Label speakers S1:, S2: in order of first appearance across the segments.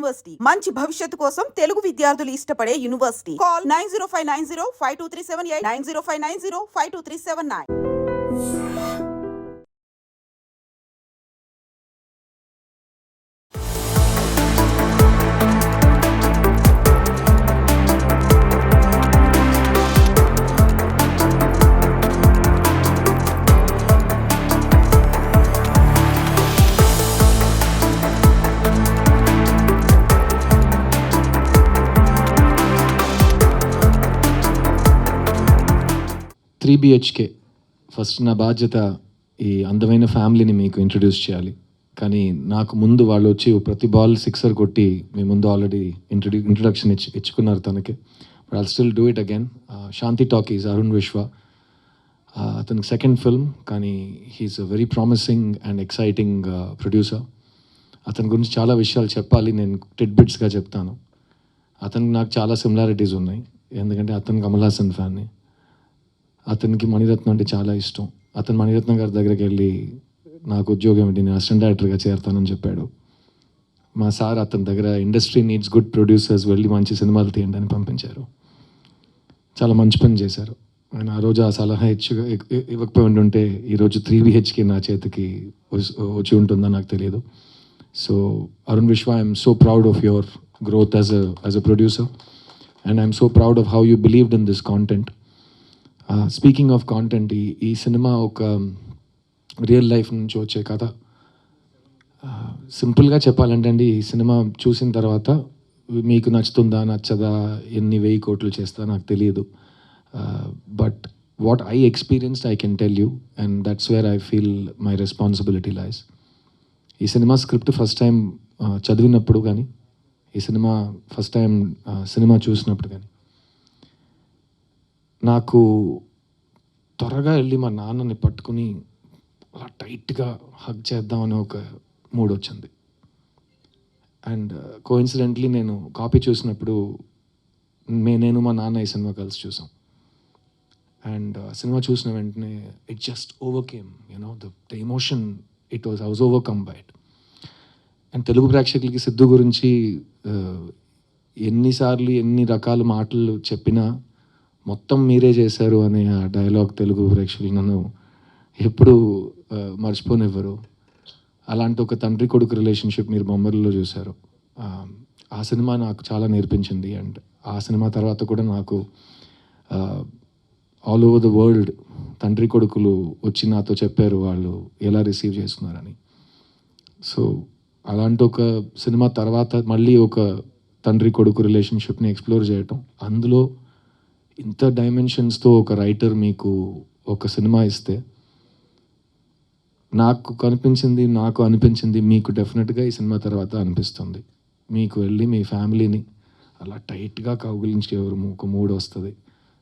S1: University మంచి భవిష్యత్తు కోసం తెలుగు విద్యార్థులు ఇష్టపడే university. Call 9059052378 9059052379.
S2: Three BHK first నా బాధ్యత ఈ అందమైన ఫ్యామిలీని మీకు ఇంట్రడ్యూస్ చేయాలి. కానీ నాకు ముందు వాళ్ళు వచ్చి ప్రతి బాల్ సిక్సర్ కొట్టి మీ ముందు ఆల్రెడీ ఇంట్రడక్షన్ ఇచ్చుకున్నారు తనకి. But I'll still do it again. Shanti Talkies, Arun Vishwa, అతనికి సెకండ్ ఫిల్మ్, కానీ he's a very promising and exciting producer. అతని గురించి చాలా విషయాలు చెప్పాలి, నేను టిడ్బిట్స్గా చెప్తాను. అతనికి నాకు చాలా సిమిలారిటీస్ ఉన్నాయి, ఎందుకంటే అతను కమల్ హాసన్ ఫ్యాన్ని. అతనికి మణిరత్నం అంటే చాలా ఇష్టం. అతను మణిరత్నం గారి దగ్గరికి వెళ్ళి నాకు ఉద్యోగం ఏంటి, నేను అసిస్టెంట్ డైరెక్టర్గా చేరతానని చెప్పాడు. మా సార్ అతని దగ్గర ఇండస్ట్రీ నీడ్స్ గుడ్ ప్రొడ్యూసర్స్, వెళ్ళి మంచి సినిమాలు తీయండి అని పంపించారు. చాలా మంచి పని చేశారు ఆయన. ఆ రోజు ఆ సలహా ఇవ్వకపోయి ఉంటే ఈరోజు 3BHK నా చేతికి వచ్చి ఉంటుందో నాకు తెలియదు. సో అరుణ్ విశ్వ, I'm so proud of your growth as a producer, and I'm so proud of how you believed in this content. Speaking of content, ఈ సినిమా ఒక రియల్ లైఫ్ నుంచి వచ్చే కథ. సింపుల్గా చెప్పాలంటే అండి, ఈ సినిమా చూసిన తర్వాత మీకు నచ్చుతుందా నచ్చదా, ఎన్ని 1000 కోట్లు చేస్తా నాకు తెలియదు. But what I experienced I can tell you, and that's where I feel my responsibility లైస్. ఈ సినిమా స్క్రిప్ట్ ఫస్ట్ టైం చదివినప్పుడు కానీ, ఈ సినిమా ఫస్ట్ టైం సినిమా చూసినప్పుడు కానీ, నాకు త్వరగా వెళ్ళి మా నాన్నని పట్టుకుని అలా టైట్గా హగ్ చేద్దామని ఒక మూడ్ వచ్చింది. అండ్ కోఇన్సిడెంట్లీ నేను కాపీ చూసినప్పుడు నేను మా నాన్న ఈ సినిమా కలిసి చూసాం. అండ్ సినిమా చూసిన వెంటనే it just overcame, the emotion, I was overcome by it. And Telugu ప్రేక్షకులకి సిద్ధు గురించి ఎన్నిసార్లు ఎన్ని రకాల మాటలు చెప్పినా మొత్తం మీరే చేశారు అనే ఆ డైలాగ్ తెలుగు ప్రేక్షకులు నన్ను ఎప్పుడు మర్చిపోనివ్వరు. అలాంటి ఒక తండ్రి కొడుకు రిలేషన్షిప్ మీరు బొమ్మరిలో చూశారు. ఆ సినిమా నాకు చాలా నేర్పించింది. అండ్ ఆ సినిమా తర్వాత కూడా నాకు ఆల్ ఓవర్ ద వరల్డ్ తండ్రి కొడుకులు వచ్చి నాతో చెప్పారు వాళ్ళు ఎలా రిసీవ్ చేస్తున్నారని. సో అలాంటి ఒక సినిమా తర్వాత మళ్ళీ ఒక తండ్రి కొడుకు రిలేషన్షిప్ని ఎక్స్ప్లోర్ చేయటం, అందులో ఇంత డైమెన్షన్స్తో ఒక రైటర్ మీకు ఒక సినిమా ఇస్తే, నాకు అనిపించింది మీకు డెఫినెట్గా ఈ సినిమా తర్వాత అనిపిస్తుంది. మీకు వెళ్ళి మీ ఫ్యామిలీని అలా టైట్గా కౌగిలించి ఒక మూడ్ వస్తుంది.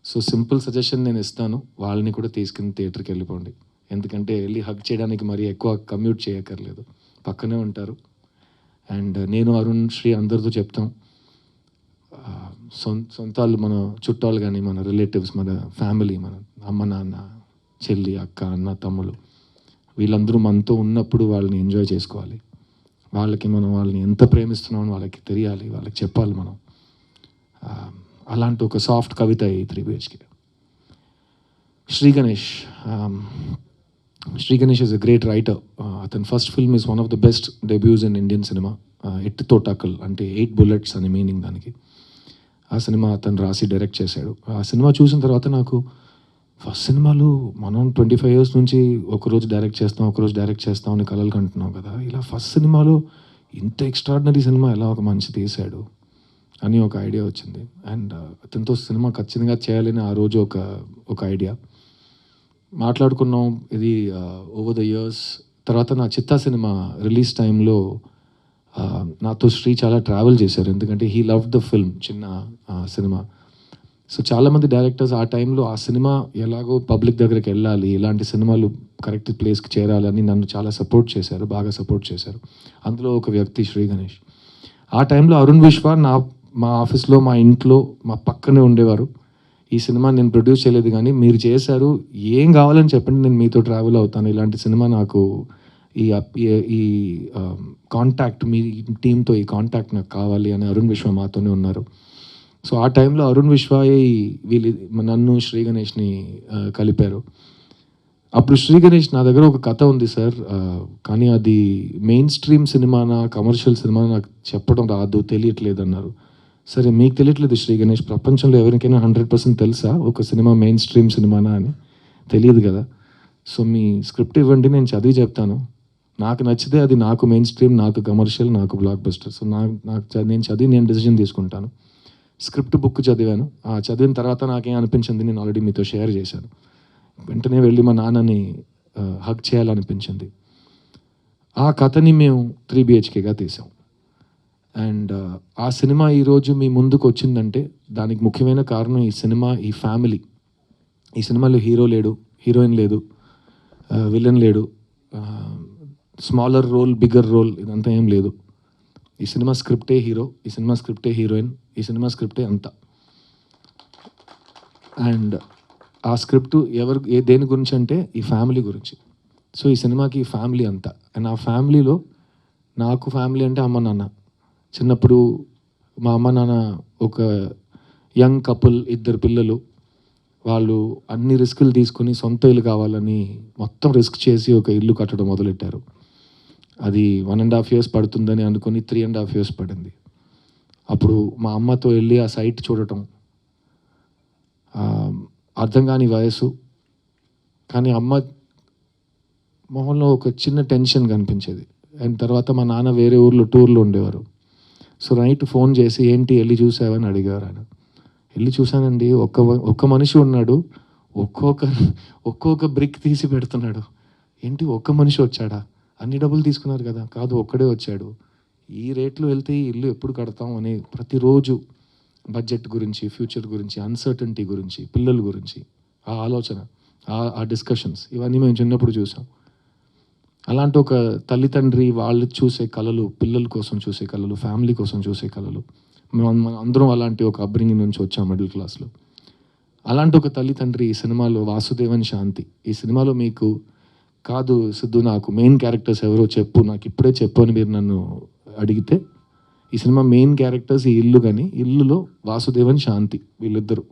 S2: సో సింపుల్ సజెషన్ నేను ఇస్తాను, వాళ్ళని కూడా తీసుకుని థియేటర్కి వెళ్ళిపోండి. ఎందుకంటే వెళ్ళి హగ్ చేయడానికి మరీ ఎక్కువ కమ్యూట్ చేయక్కర్లేదు, పక్కనే ఉంటారు. అండ్ నేను అరుణ్ శ్రీ అందరితో చెప్తాం, సొంతాలు, మన చుట్టాలు కానీ, మన రిలేటివ్స్, మన ఫ్యామిలీ, మన అమ్మ నాన్న, చెల్లి, అక్క, అన్న, తమ్ముళ్ళు, వీళ్ళందరూ మనతో ఉన్నప్పుడు వాళ్ళని ఎంజాయ్ చేసుకోవాలి. వాళ్ళని ఎంత ప్రేమిస్తున్నామని వాళ్ళకి తెలియాలి, వాళ్ళకి చెప్పాలి మనం. అలాంటి ఒక సాఫ్ట్ కవిత ఈ 3BHK. Sri Ganesh is a great writer. అతని first film is one of the best debuts in Indian cinema. 8 తోటాకల్ అంటే 8 bullets అని మీనింగ్ దానికి. ఆ సినిమా అతను రాసి డైరెక్ట్ చేశాడు. ఆ సినిమా చూసిన తర్వాత నాకు ఫస్ట్ సినిమాలు మనం 25 years నుంచి ఒకరోజు డైరెక్ట్ చేస్తాం అని కలలు కంటున్నాం కదా, ఇలా ఫస్ట్ సినిమాలో ఇంత ఎక్స్ట్రాడినరీ సినిమా ఎలా ఒక మంచి తీశాడు అని ఒక ఐడియా వచ్చింది. అండ్ అతనితో సినిమా ఖచ్చితంగా చేయాలని ఆ రోజు ఒక ఐడియా మాట్లాడుకున్నాం. ఇది ఓవర్ ద ఇయర్స్. తర్వాత నా చిత్తా సినిమా రిలీజ్ టైంలో నాతో శ్రీ చాలా ట్రావెల్ చేశారు, ఎందుకంటే హీ లవ్ ద ఫిల్మ్, చిన్న సినిమా. సో చాలామంది డైరెక్టర్స్ ఆ టైంలో ఆ సినిమా ఎలాగో పబ్లిక్ దగ్గరికి వెళ్ళాలి, ఇలాంటి సినిమాలు కరెక్ట్ ప్లేస్కి చేరాలని నన్ను చాలా బాగా సపోర్ట్ చేశారు. అందులో ఒక వ్యక్తి శ్రీ గణేష్. ఆ టైంలో అరుణ్ విశ్వ మా ఆఫీస్లో, మా ఇంట్లో, మా పక్కనే ఉండేవారు. ఈ సినిమా నేను ప్రొడ్యూస్ చేయలేదు కానీ మీరు చేశారు, ఏం కావాలని చెప్పండి, నేను మీతో ట్రావెల్ అవుతాను, ఇలాంటి సినిమా నాకు ఈ ఈ కాంటాక్ట్ మీ టీంతో ఈ కాంటాక్ట్ నాకు కావాలి అని అరుణ్ విశ్వ మాతోనే ఉన్నారు. సో ఆ టైంలో అరుణ్ విశ్వాయే వీళ్ళు నన్ను శ్రీ గణేష్ని కలిపారు. అప్పుడు శ్రీ గణేష్ నా దగ్గర ఒక కథ ఉంది సార్, కానీ అది మెయిన్ స్ట్రీమ్ సినిమానా కమర్షియల్ సినిమా నాకు చెప్పడం రాదు, తెలియట్లేదు అన్నారు. సరే మీకు తెలియట్లేదు శ్రీ గణేష్, ప్రపంచంలో ఎవరికైనా 100% తెలుసా ఒక సినిమా మెయిన్ స్ట్రీమ్ సినిమానా అని? తెలియదు కదా. సో మీ స్క్రిప్ట్ ఇవ్వండి, నేను చదివి చెప్తాను. నాకు నచ్చితే అది నాకు మెయిన్ స్ట్రీమ్, నాకు కమర్షియల్, నాకు బ్లాక్ బస్టర్. సో నేను చదివి నేను డెసిజన్ తీసుకుంటాను. స్క్రిప్ట్ బుక్ చదివాను. చదివిన తర్వాత నాకేం అనిపించింది నేను ఆల్రెడీ మీతో షేర్ చేశాను. వెంటనే వెళ్ళి మా నాన్నని హగ్ చేయాలనిపించింది. ఆ కథని మేము 3 BHKగా తీసాం. అండ్ ఆ సినిమా ఈరోజు మీ ముందుకు వచ్చిందంటే దానికి ముఖ్యమైన కారణం ఈ సినిమా, ఈ ఫ్యామిలీ. ఈ సినిమాలో హీరో లేడు, హీరోయిన్ లేదు, విలన్ లేడు, స్మాలర్ రోల్ బిగ్గర్ రోల్ ఇదంతా ఏం లేదు. ఈ సినిమా స్క్రిప్టే హీరో, ఈ సినిమా స్క్రిప్టే హీరోయిన్, ఈ సినిమా స్క్రిప్టే అంతా. అండ్ ఆ స్క్రిప్ట్ దేని గురించి అంటే ఈ ఫ్యామిలీ గురించి. సో ఈ సినిమాకి ఈ ఫ్యామిలీ అంతా. అండ్ ఆ ఫ్యామిలీలో నాకు ఫ్యామిలీ అంటే అమ్మ నాన్న. చిన్నప్పుడు మా అమ్మ నాన్న ఒక యంగ్ కపుల్, 2 పిల్లలు. వాళ్ళు అన్ని రిస్కులు తీసుకుని సొంత ఇల్లు కావాలని మొత్తం రిస్క్ చేసి ఒక ఇల్లు కట్టడం మొదలెట్టారు. అది 1.5 years పడుతుందని అనుకుని 3.5 years పడింది. అప్పుడు మా అమ్మతో వెళ్ళి ఆ సైట్ చూడటం, అర్థం కాని వయసు, కానీ అమ్మ మొహంలో ఒక చిన్న టెన్షన్ కనిపించేది. అండ్ తర్వాత మా నాన్న వేరే ఊర్లో టూర్లో ఉండేవారు. సో నైట్ ఫోన్ చేసి ఏంటి వెళ్ళి చూసావని అడిగారు ఆయన. వెళ్ళి చూశానండి, ఒక్క మనిషి ఉన్నాడు, ఒక్కొక్క బ్రిక్ తీసి పెడుతున్నాడు. ఏంటి ఒక్క మనిషి వచ్చాడా? అన్ని డబ్బులు తీసుకున్నారు కదా? కాదు, ఒక్కడే వచ్చాడు. ఈ రేట్లో వెళ్తే ఈ ఇల్లు ఎప్పుడు కడతాం అని ప్రతిరోజు బడ్జెట్ గురించి, ఫ్యూచర్ గురించి, అన్సర్టనిటీ గురించి, పిల్లల గురించి ఆ ఆలోచన, ఆ డిస్కషన్స్ ఇవన్నీ మేము చిన్నప్పుడు చూసాం. అలాంటి ఒక తల్లిదండ్రి వాళ్ళు చూసే కళలు, పిల్లల కోసం చూసే కళలు, ఫ్యామిలీ కోసం చూసే కళలు, మనం అందరం అలాంటి ఒక అబ్రింగింగ్ నుంచి వచ్చాం మిడిల్ క్లాస్లో. అలాంటి ఒక తల్లిదండ్రి ఈ సినిమాలో వాసుదేవన్ శాంతి. ఈ సినిమాలో మీకు కాదు సిద్ధు, నాకు మెయిన్ క్యారెక్టర్స్ ఎవరో చెప్పు, నాకు ఇప్పుడే చెప్పు అని మీరు నన్ను అడిగితే, ఈ సినిమా మెయిన్ క్యారెక్టర్స్ ఈ ఇల్లు, కానీ ఇల్లులో వాసుదేవన్ శాంతి వీళ్ళిద్దరు.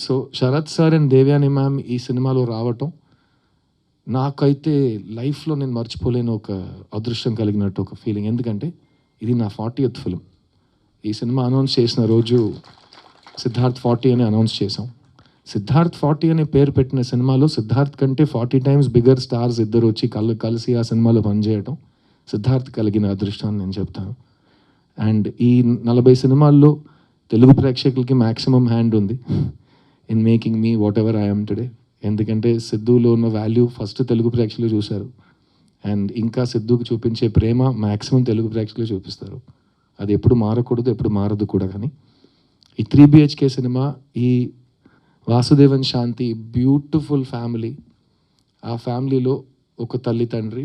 S2: So Sarath sir and Devayani ma'am ఈ సినిమాలో రావటం నాకైతే లైఫ్లో నేను మర్చిపోలేని ఒక అదృష్టం కలిగినట్టు ఒక ఫీలింగ్. ఎందుకంటే ఇది నా 40th ఫిలిం. ఈ సినిమా అనౌన్స్ చేసిన రోజు సిద్ధార్థ్ 40 అని అనౌన్స్ చేసాం. సిద్ధార్థ్ 40 అనే పేరు పెట్టిన సినిమాలో సిద్ధార్థ్ కంటే 40 times బిగ్గర్ స్టార్స్ ఇద్దరు వచ్చి కలిసి ఆ సినిమాలో పనిచేయటం సిద్ధార్థ్ కలిగిన అదృష్టాన్ని నేను చెప్తాను. అండ్ ఈ 40 సినిమాల్లో తెలుగు ప్రేక్షకులకి మ్యాక్సిమం హ్యాండ్ ఉంది in making me what ever I'm today. ఎందుకంటే సిద్ధులో ఉన్న వాల్యూ ఫస్ట్ తెలుగు ప్రేక్షకులు చూశారు. అండ్ ఇంకా సిద్ధుకి చూపించే ప్రేమ మ్యాక్సిమం తెలుగు ప్రేక్షకులు చూపిస్తారు. అది ఎప్పుడు మారకూడదు, ఎప్పుడు మారదు కూడా. కానీ ఈ 3 BHK సినిమా, ఈ వాసుదేవన్ శాంతి బ్యూటిఫుల్ ఫ్యామిలీ, ఆ ఫ్యామిలీలో ఒక తల్లి తండ్రి,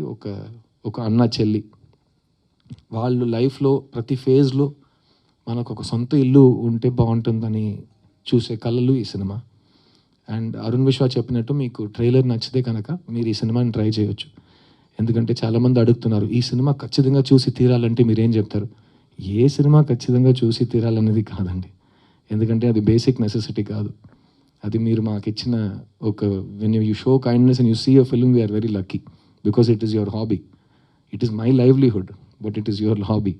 S2: ఒక అన్న చెల్లి, వాళ్ళు లైఫ్లో ప్రతి ఫేజ్లో మనకు ఒక సొంత ఇల్లు ఉంటే బాగుంటుందని చూసే కళలు ఈ సినిమా. అండ్ అరుణ్ విశ్వ చెప్పినట్టు మీకు ట్రైలర్ నచ్చితే కనుక మీరు ఈ సినిమాని ట్రై చేయొచ్చు. ఎందుకంటే చాలామంది అడుగుతున్నారు ఈ సినిమా ఖచ్చితంగా చూసి తీరాలంటే మీరేం చెప్తారు? ఏ సినిమా ఖచ్చితంగా చూసి తీరాలనేది కాదండి. ఎందుకంటే అది బేసిక్ నెసెసిటీ కాదు. అది మీరు మాకు ఇచ్చిన ఒక when you show kindness and you see a film, we're very lucky because it is your hobby. It is my livelihood but it is your hobby.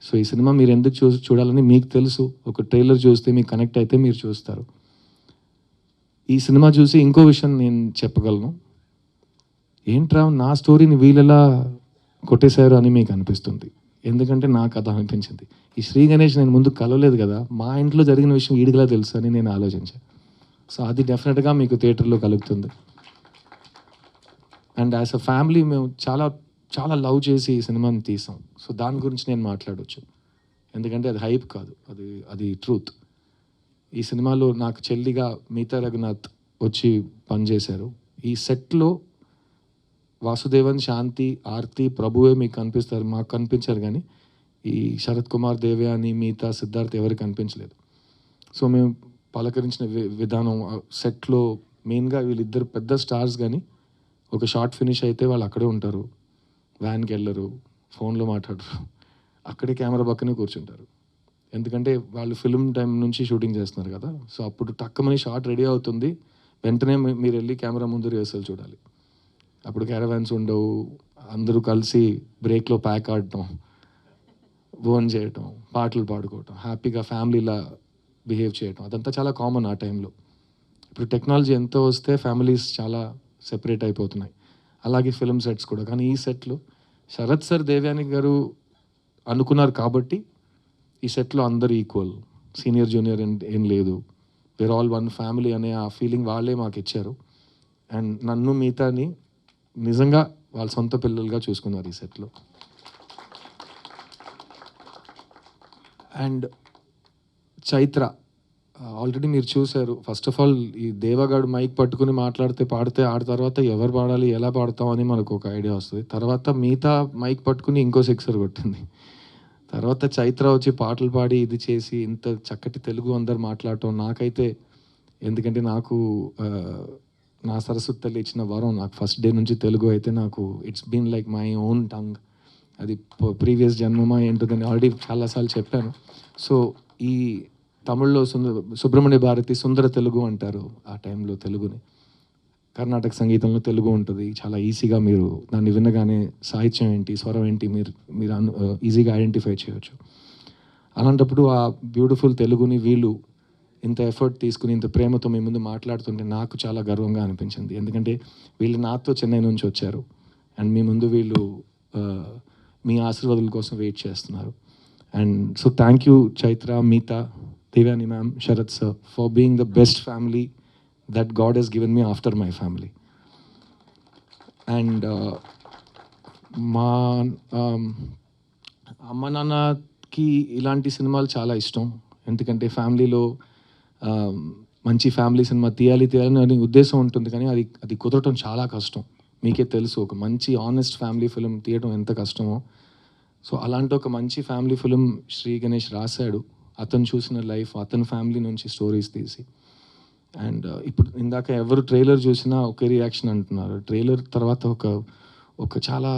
S2: So ఈ సినిమా మీరు ఎందుకు చూడాలని మీకు తెలుసు. ఒక ట్రైలర్ చూస్తే మీకు కనెక్ట్ అయితే మీరు చూస్తారు. ఈ సినిమా చూసి ఇంకో విషయం నేను చెప్పగలను. ఏంట్రా నా స్టోరీని వీళ్ళెలా కొట్టేశారు అని మీకు అనిపిస్తుంది. ఎందుకంటే నాకు అది అనిపించింది. ఈ శ్రీ గణేష్ నేను ముందు కలవలేదు కదా, మా ఇంట్లో జరిగిన విషయం వీడికిలా తెలుసు అని నేను ఆలోచించాను. సో అది డెఫినెట్గా మీకు థియేటర్లో కలుగుతుంది. అండ్ యాజ్ అ ఫ్యామిలీ మేము చాలా చాలా లవ్ చేసి ఈ సినిమాని తీసాం. సో దాని గురించి నేను మాట్లాడవచ్చు. ఎందుకంటే అది హైప్ కాదు, అది ట్రూత్. ఈ సినిమాలో నాకు చెల్లిగా మీతా రఘునాథ్ వచ్చి పనిచేశారు. ఈ సెట్లో వాసుదేవన్ శాంతి, ఆర్తి, ప్రభువే మీకు కనిపిస్తారు, మాకు కనిపించారు. కానీ ఈ శరత్ కుమార్, దేవ్యాని, మీతా, సిద్ధార్థ్ ఎవరికి కనిపించలేదు. సో మేము పలకరించిన విధానం సెట్లో మెయిన్గా వీళ్ళిద్దరు పెద్ద స్టార్స్, కానీ ఒక షార్ట్ ఫినిష్ అయితే వాళ్ళు అక్కడే ఉంటారు. వ్యాన్కి వెళ్ళరు, ఫోన్లో మాట్లాడరు, అక్కడే కెమెరా పక్కనే కూర్చుంటారు. ఎందుకంటే వాళ్ళు ఫిల్మ్ టైం నుంచి షూటింగ్ చేస్తున్నారు కదా. సో అప్పుడు టక్కమని షాట్ రెడీ అవుతుంది, వెంటనే మీరు వెళ్ళి కెమెరా ముందు రిహర్సల్ చూడాలి. అప్పుడు క్యారవాన్స్ ఉండవు, అందరూ కలిసి బ్రేక్లో ప్యాక్ ఆడటం, భోజనం చేయటం, పాటలు పాడుకోవటం, హ్యాపీగా ఫ్యామిలీలా బిహేవ్ చేయటం, అదంతా చాలా కామన్ ఆ టైంలో. ఇప్పుడు టెక్నాలజీ ఎంతో వస్తే ఫ్యామిలీస్ చాలా సెపరేట్ అయిపోతున్నాయి, అలాగే ఫిల్మ్ సెట్స్ కూడా. కానీ ఈ సెట్లో శరత్ సార్, దేవ్యాని గారు అనుకున్నారు కాబట్టి ఈ సెట్లో అందరు ఈక్వల్, సీనియర్ జూనియర్ ఏం లేదు, వేర్ ఆల్ వన్ ఫ్యామిలీ అనే ఆ ఫీలింగ్ వాళ్ళే మాకు ఇచ్చారు. అండ్ నన్ను మిగతాని నిజంగా వాళ్ళ సొంత పిల్లలుగా చూసుకున్నారు ఈ సెట్లో. అండ్ చైత్ర ఆల్రెడీ మీరు చూశారు. ఫస్ట్ ఆఫ్ ఆల్ ఈ దేవగాడు మైక్ పట్టుకుని మాట్లాడితే పాడితే ఆడ తర్వాత ఎవరు పాడాలి, ఎలా పాడతాం అని మనకు ఒక ఐడియా వస్తుంది. తర్వాత మిగతా మైక్ పట్టుకుని ఇంకో సిక్సర్ కొట్టింది. తర్వాత చైత్ర వచ్చి పాటలు పాడి ఇది చేసి ఇంత చక్కటి తెలుగు అందరు మాట్లాడటం నాకైతే, ఎందుకంటే నాకు నా సరస్వతి తల్లి ఇచ్చిన వరం. నాకు ఫస్ట్ డే నుంచి తెలుగు అయితే నాకు it's been like my own tongue. అది ప్రీవియస్ జన్మమా ఏంటోదని ఆల్రెడీ చాలాసార్లు చెప్పాను. సో ఈ తమిళ్లో సుబ్రహ్మణ్య భారతి సుందర తెలుగు అంటారు ఆ టైంలో తెలుగుని. కర్ణాటక సంగీతంలో తెలుగు ఉంటుంది, చాలా ఈజీగా మీరు దాన్ని వినగానే సాహిత్యం ఏంటి, స్వరం ఏంటి మీరు ఈజీగా ఐడెంటిఫై చేయవచ్చు. అలాంటప్పుడు ఆ బ్యూటిఫుల్ తెలుగుని వీళ్ళు ఇంత ఎఫర్ట్ తీసుకుని ఇంత ప్రేమతో మీ ముందు మాట్లాడుతుంటే నాకు చాలా గర్వంగా అనిపించింది. ఎందుకంటే వీళ్ళు నాతో చెన్నై నుంచి వచ్చారు అండ్ మీ ముందు వీళ్ళు మీ ఆశీర్వాదాల కోసం వెయిట్ చేస్తున్నారు. And so thank you Chaitra, Meetha, Devayani ma'am, Sarath sir for being the best family that God has given me after my family. And మా అమ్మ నాన్నకి ఇలాంటి సినిమాలు చాలా ఇష్టం. ఎందుకంటే ఫ్యామిలీలో మంచి ఫ్యామిలీ సినిమా తీయాలని అనే ఉద్దేశం ఉంటుంది, కానీ అది కుదరటం చాలా కష్టం. మీకే తెలుసు, ఒక మంచి ఆనెస్ట్ ఫ్యామిలీ ఫిలిం తీయడం ఎంత కష్టమో. సో అలాంటి ఒక మంచి ఫ్యామిలీ ఫిలిం శ్రీ గణేష్ రాశాడు. అతను చూసిన లైఫ్, అతని ఫ్యామిలీ నుంచి స్టోరీస్ తీసి. అండ్ ఇప్పుడు ఇందాక ఎవరు ట్రైలర్ చూసినా ఒకే రియాక్షన్ అంటున్నారు. ట్రైలర్ తర్వాత ఒక చాలా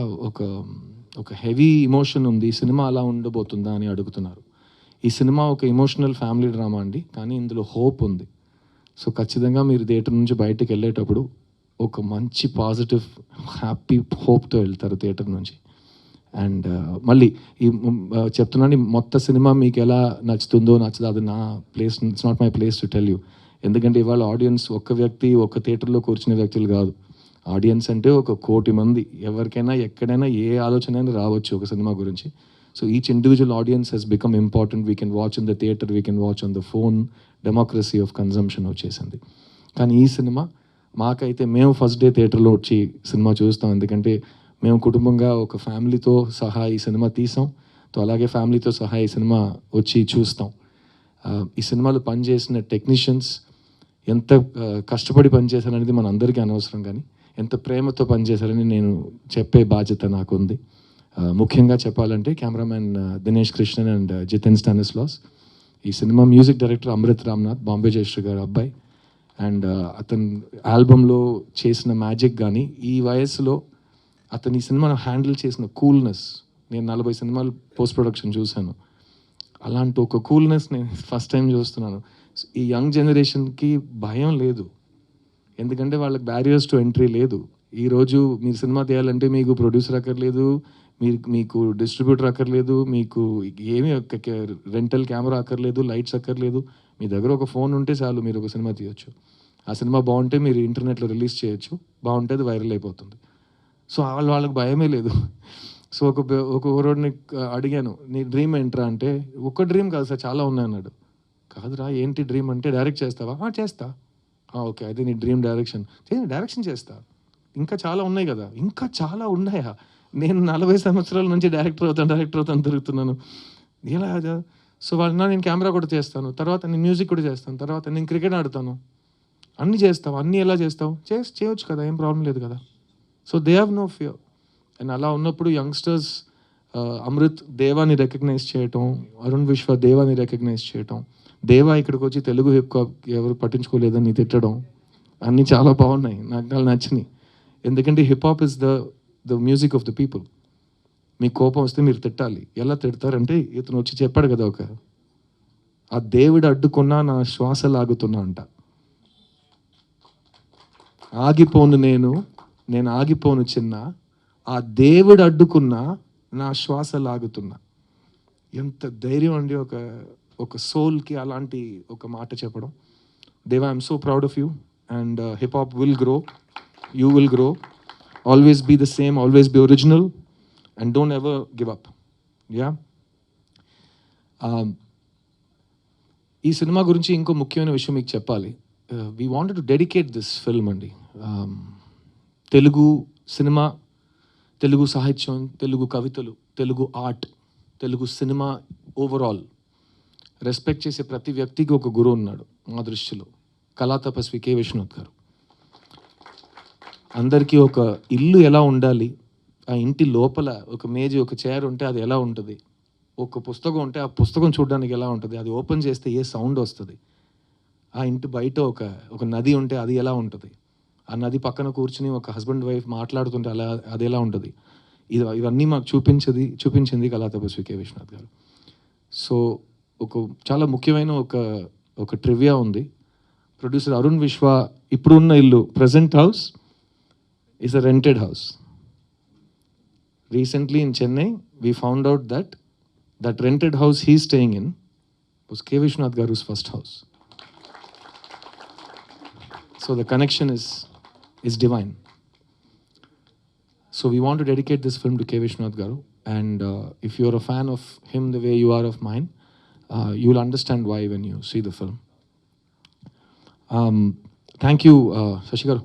S2: ఒక హెవీ ఇమోషన్ ఉంది, ఈ సినిమా అలా ఉండబోతుందా అని అడుగుతున్నారు. ఈ సినిమా ఒక ఎమోషనల్ ఫ్యామిలీ డ్రామా అండి, కానీ ఇందులో హోప్ ఉంది. సో ఖచ్చితంగా మీరు థియేటర్ నుంచి బయటకు వెళ్ళేటప్పుడు ఒక మంచి పాజిటివ్ హ్యాపీ హోప్తో వెళ్తారు థియేటర్ నుంచి. అండ్ మళ్ళీ ఈ చెప్తున్నాను, మొత్తం సినిమా మీకు ఎలా నచ్చుతుందో నచ్చదో అది నా place, it's not my place to tell you. ఎందుకంటే ఇవాళ ఆడియన్స్ ఒక్క వ్యక్తి ఒక్క థియేటర్లో కూర్చునే వ్యక్తులు కాదు. ఆడియన్స్ అంటే 1 కోటి మంది, ఎవరికైనా ఎక్కడైనా ఏ ఆలోచన అయినా రావచ్చు ఒక సినిమా గురించి. So each individual audience Hess become important. We can watch in the theatre, we can watch on the phone. Democracy of consumption వచ్చేసింది. కానీ ఈ సినిమా మాకైతే మేము ఫస్ట్ డే థియేటర్లో వచ్చి సినిమా చూస్తాం. ఎందుకంటే మేము కుటుంబంగా ఒక ఫ్యామిలీతో సహా ఈ సినిమా తీసాం. సో అలాగే ఫ్యామిలీతో సహా ఈ సినిమా వచ్చి చూస్తాం. ఈ సినిమాలో పనిచేసిన టెక్నీషియన్స్ ఎంత కష్టపడి పనిచేశారనేది మన అందరికీ అనవసరం, కానీ ఎంత ప్రేమతో పనిచేశారని నేను చెప్పే బాధ్యత నాకు ఉంది. ముఖ్యంగా చెప్పాలంటే cameraman Dinesh Krishnan and Jithin Stanislaus. ఈ సినిమా మ్యూజిక్ డైరెక్టర్ అమృత్ రామ్నాథ్, బాంబే జయశ్రీ గారు అబ్బాయి. అండ్ అతను ఆల్బంలో చేసిన మ్యాజిక్ కానీ ఈ వయసులో అతను ఈ సినిమాను హ్యాండిల్ చేసిన కూల్నెస్, నేను 40 సినిమాలు పోస్ట్ ప్రొడక్షన్ చూశాను, అలాంటి ఒక కూల్నెస్ నేను ఫస్ట్ టైం చూస్తున్నాను. ఈ యంగ్ జనరేషన్కి భయం లేదు, ఎందుకంటే వాళ్ళకి బ్యారియర్స్ టు ఎంట్రీ లేదు. ఈరోజు మీరు సినిమా తీయాలంటే మీకు ప్రొడ్యూసర్ అక్కర్లేదు, మీకు డిస్ట్రిబ్యూటర్ అక్కర్లేదు, మీకు ఏమీ రెంటల్ కెమెరా అక్కర్లేదు, లైట్స్ అక్కర్లేదు. మీ దగ్గర ఒక ఫోన్ ఉంటే చాలు, మీరు ఒక సినిమా తీయొచ్చు. ఆ సినిమా బాగుంటే మీరు ఇంటర్నెట్లో రిలీజ్ చేయొచ్చు, బాగుంటే అది వైరల్ అయిపోతుంది. సో వాళ్ళకి భయమే లేదు. సో ఒక రోడ్ని అడిగాను, నీ డ్రీమ్ ఏంట్రా అంటే, ఒక్క డ్రీమ్ కాదు సార్ చాలా ఉన్నాయి అన్నాడు. కాదురా ఏంటి డ్రీమ్ అంటే, డైరెక్ట్ చేస్తావా? చేస్తా. ఓకే, అయితే నీ డ్రీమ్ డైరెక్షన్ చేస్తా. ఇంకా చాలా ఉన్నాయి కదా. ఇంకా చాలా ఉన్నాయా? నేను 40 సంవత్సరాల నుంచి డైరెక్టర్ అవుతాను తిరుగుతున్నాను. ఎలా? సో వాళ్ళ నేను కెమెరా కూడా చేస్తాను, తర్వాత నేను మ్యూజిక్ కూడా చేస్తాను, తర్వాత నేను క్రికెట్ ఆడతాను, అన్నీ చేస్తావు. అన్నీ ఎలా చేస్తావు? చేయొచ్చు కదా, ఏం ప్రాబ్లం లేదు కదా. So they have no fear. And అలా ఉన్నప్పుడు యంగ్స్టర్స్ అమృత్ దేవాని రికగ్నైజ్ చేయటం, అరుణ్ విశ్వ దేవాని రికగ్నైజ్ చేయటం, దేవా ఇక్కడికి వచ్చి తెలుగు హిప్ హాప్ ఎవరు పట్టించుకోలేదని తిట్టడం, అన్నీ చాలా బాగున్నాయి, నాకు నచ్చినాయి. ఎందుకంటే hip hop is the music of the people. మీకు కోపం వస్తే మీరు తిట్టాలి. ఎలా తిడతారంటే ఇతను వచ్చి చెప్పాడు కదా ఆ దేవుడు అడ్డుకున్నా నా శ్వాస లాగుతున్నా అంట. ఆగిపోను నేను ఆగిపోను చిన్న, ఆ దేవుడు అడ్డుకున్నా నా శ్వాస లాగుతున్నా. ఎంత ధైర్యం అండి ఒక సోల్కి అలాంటి ఒక మాట చెప్పడం. Deva, I'm so proud of you and hip hop will grow, you will grow, always be the same, always be original and don't ever give up. Yeah, ఈ సినిమా గురించి ఇంకో ముఖ్యమైన విషయం మీకు చెప్పాలి. We wanted to dedicate this film అండి. Telugu cinema, Telugu సాహిత్యం, తెలుగు కవితలు, Telugu art, Telugu cinema overall respect చేసే ప్రతి వ్యక్తికి ఒక గురువు ఉన్నాడు మా దృష్టిలో. కళా తపస్వి కె విశ్వనాథ్ గారు. అందరికీ ఒక ఇల్లు ఎలా ఉండాలి, ఆ ఇంటి లోపల ఒక మేజీ, ఒక చైర్ ఉంటే అది ఎలా ఉంటుంది, ఒక పుస్తకం ఉంటే ఆ పుస్తకం చూడడానికి ఎలా ఉంటుంది, అది ఓపెన్ చేస్తే ఏ సౌండ్ వస్తుంది, ఆ ఇంటి బయట ఒక నది ఉంటే అది ఎలా ఉంటుంది, ఆ నది పక్కన కూర్చుని ఒక హస్బెండ్ వైఫ్ మాట్లాడుతుంటే అది ఎలా ఉంటుంది, ఇవన్నీ మాకు చూపించింది కళా తపస్వి కె విశ్వనాథ్ గారు. సో చాలా ముఖ్యమైన ఒక ట్రివియా ఉంది. ప్రొడ్యూసర్ అరుణ్ విశ్వ ఇప్పుడున్న ఇల్లు, present house is a rented house. Recently in Chennai we found out that rented house he's staying in was K. Vishwanath Garu's first house. So the connection is divine. So we want to dedicate this film to K. Vishwanath Garu, and if you're a fan of him the way you are of mine, you'll understand why when you see the film. Thank you, Shashi Garu.